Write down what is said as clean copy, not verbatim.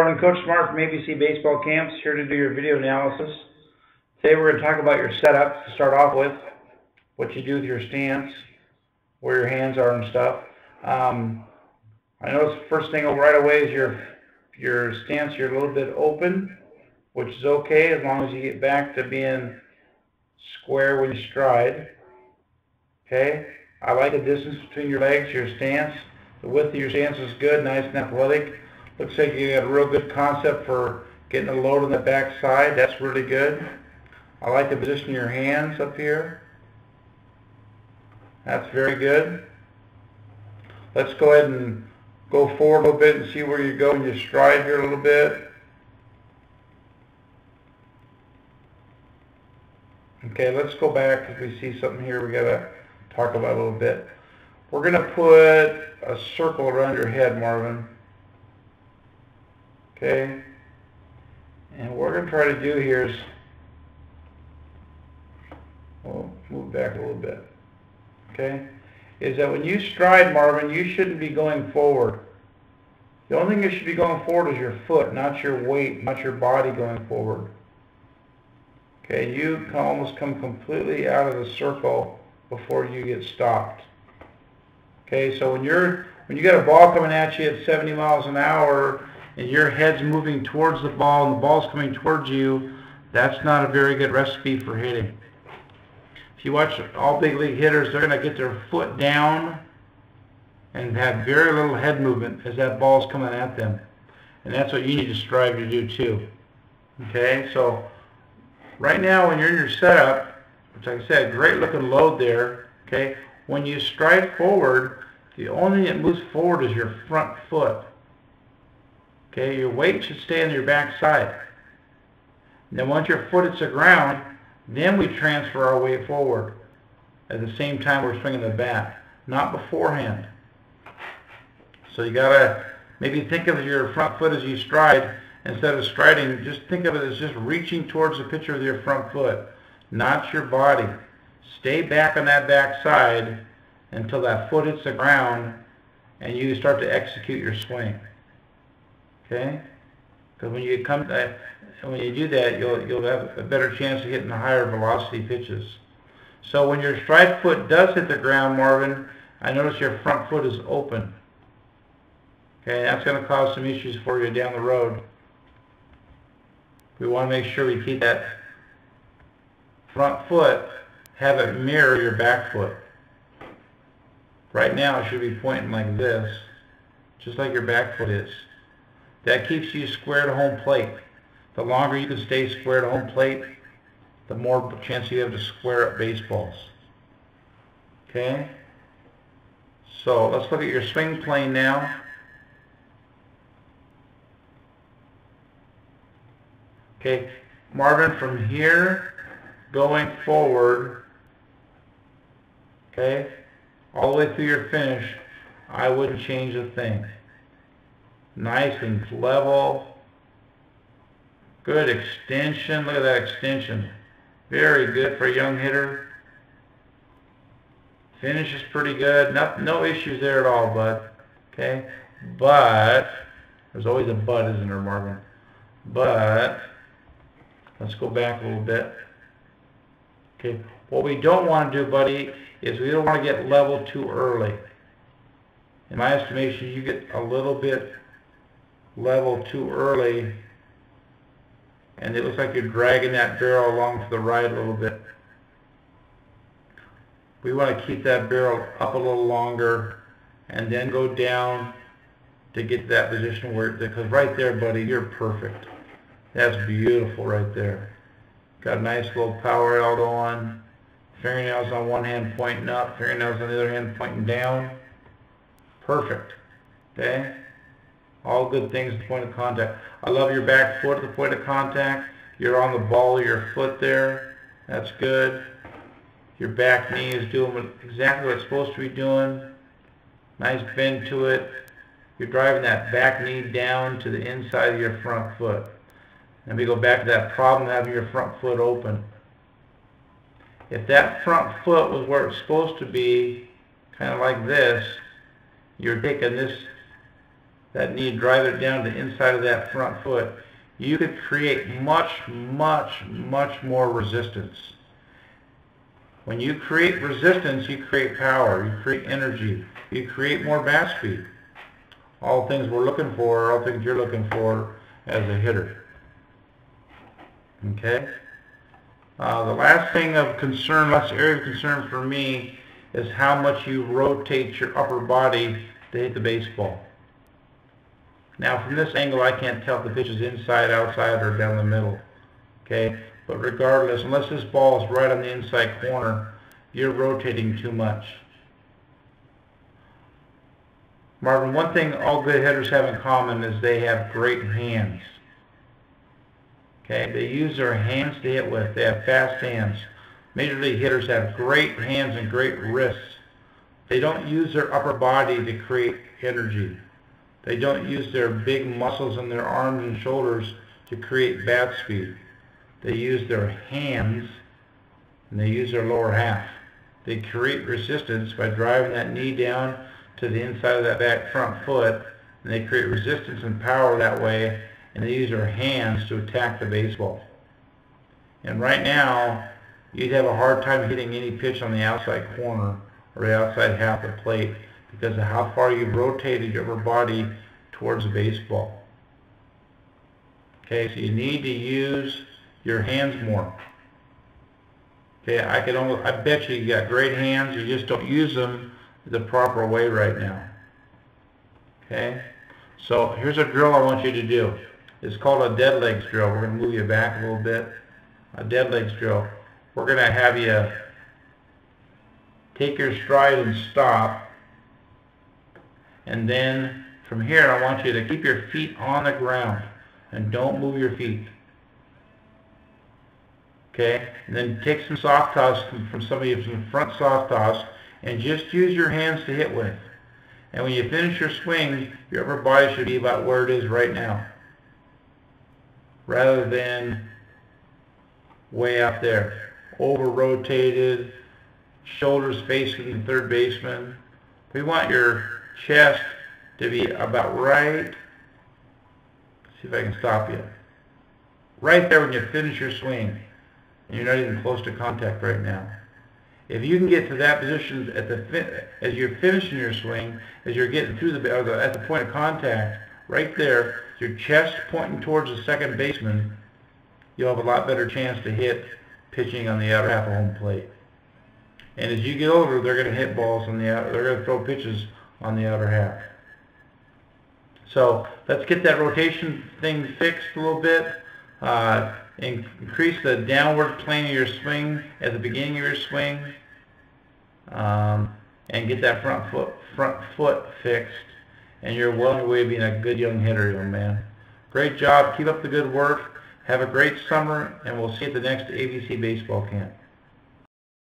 Morning, Coach Smart from ABC Baseball Camps, here to do your video analysis. Today we're going to talk about your setup to start off with, what you do with your stance, where your hands are and stuff. I notice the first thing right away is your stance. You're a little bit open, which is okay as long as you get back to being square when you stride. Okay, I like the distance between your legs, your stance. The width of your stance is good, nice and athletic. Looks like you got a real good concept for getting a load on the back side. That's really good. I like the position of your hands up here. That's very good. Let's go ahead and go forward a little bit and see where you go when you stride here a little bit. Okay, let's go back because we see something here we got to talk about a little bit. We're going to put a circle around your head, Marvin. Okay, and what we're going to try to do here is, we'll move back a little bit, okay, is that when you stride, Marvin, you shouldn't be going forward. The only thing that should be going forward is your foot, not your weight, not your body going forward. Okay, you can almost come completely out of the circle before you get stopped. Okay, so when you got a ball coming at you at 70 miles an hour, and your head's moving towards the ball and the ball's coming towards you, that's not a very good recipe for hitting. If you watch all big league hitters, they're going to get their foot down and have very little head movement as that ball's coming at them. And that's what you need to strive to do too. Okay, so right now when you're in your setup, which like I said, great looking load there, okay, when you stride forward, the only thing that moves forward is your front foot. Okay, your weight should stay on your back side. And then once your foot hits the ground, then we transfer our weight forward. At the same time we're swinging the bat, not beforehand. So you gotta maybe think of your front foot as you stride. Instead of striding, just think of it as just reaching towards the pitcher with your front foot, not your body. Stay back on that back side until that foot hits the ground and you start to execute your swing. Okay, because when you do that, you'll have a better chance of hitting the higher velocity pitches. So when your stride foot does hit the ground, Marvin, I notice your front foot is open. Okay, that's going to cause some issues for you down the road. We want to make sure we keep that front foot, have it mirror your back foot. Right now it should be pointing like this, just like your back foot is. That keeps you square to home plate. The longer you can stay square to home plate, the more chance you have to square up baseballs. Okay? So let's look at your swing plane now. Okay, Marvin, from here going forward, okay, all the way through your finish, I wouldn't change a thing. Nice and level. Good extension. Look at that extension. Very good for a young hitter. Finish is pretty good. No issues there at all, bud. Okay? But, there's always a but, isn't there, Marvin? But, let's go back a little bit. Okay, what we don't want to do, buddy, is we don't want to get level too early. In my estimation, you get a little bit level too early and it looks like you're dragging that barrel along to the right a little bit. We want to keep that barrel up a little longer and then go down to get to that position where, because right there, buddy, you're perfect. That's beautiful right there. Got a nice little power out on. Fingernails on one hand pointing up, fingernails on the other hand pointing down. Perfect. Okay? All good things at the point of contact. I love your back foot at the point of contact. You're on the ball of your foot there. That's good. Your back knee is doing exactly what it's supposed to be doing. Nice bend to it. You're driving that back knee down to the inside of your front foot. And we go back to that problem of having your front foot open. If that front foot was where it's supposed to be, kind of like this, you're taking this that knee, drive it down to the inside of that front foot, you could create much more resistance. When you create resistance, you create power, you create energy, you create more bat speed. All things we're looking for, all things you're looking for as a hitter. Okay? The last thing of concern, last area of concern for me is how much you rotate your upper body to hit the baseball. Now from this angle I can't tell if the pitch is inside, outside, or down the middle. Okay? But regardless, unless this ball is right on the inside corner, you're rotating too much. Marvin, one thing all good hitters have in common is they have great hands. Okay? They use their hands to hit with. They have fast hands. Major league hitters have great hands and great wrists. They don't use their upper body to create energy. They don't use their big muscles in their arms and shoulders to create bat speed. They use their hands and they use their lower half. They create resistance by driving that knee down to the inside of that back front foot, and they create resistance and power that way, and they use their hands to attack the baseball. And right now, you'd have a hard time hitting any pitch on the outside corner or the outside half of the plate because of how far you've rotated your upper body towards the baseball. Okay, so you need to use your hands more. Okay, I bet you got great hands, you just don't use them the proper way right now. Okay, so here's a drill I want you to do. It's called a dead legs drill. We're going to move you back a little bit. A dead legs drill. We're going to have you take your stride and stop, and then from here I want you to keep your feet on the ground and don't move your feet. Okay, and then take some soft toss from some of you, some front soft toss, and just use your hands to hit with. And when you finish your swing, your upper body should be about where it is right now, rather than way up there, over rotated, shoulders facing the third baseman. We want your chest to be about right. Let's see if I can stop you. Right there when you finish your swing. And you're not even close to contact right now. If you can get to that position as you're finishing your swing, as you're getting through at the point of contact, right there, your chest pointing towards the second baseman, you'll have a lot better chance to hit pitching on the outer half of home plate. And as you get older, they're going to hit balls on the outer. They're going to throw pitches on the outer half. So let's get that rotation thing fixed a little bit. Increase the downward plane of your swing at the beginning of your swing, and get that front foot fixed, and you're well on your way to being a good young hitter, young man. Great job. Keep up the good work. Have a great summer, and we'll see you at the next ABC baseball camp.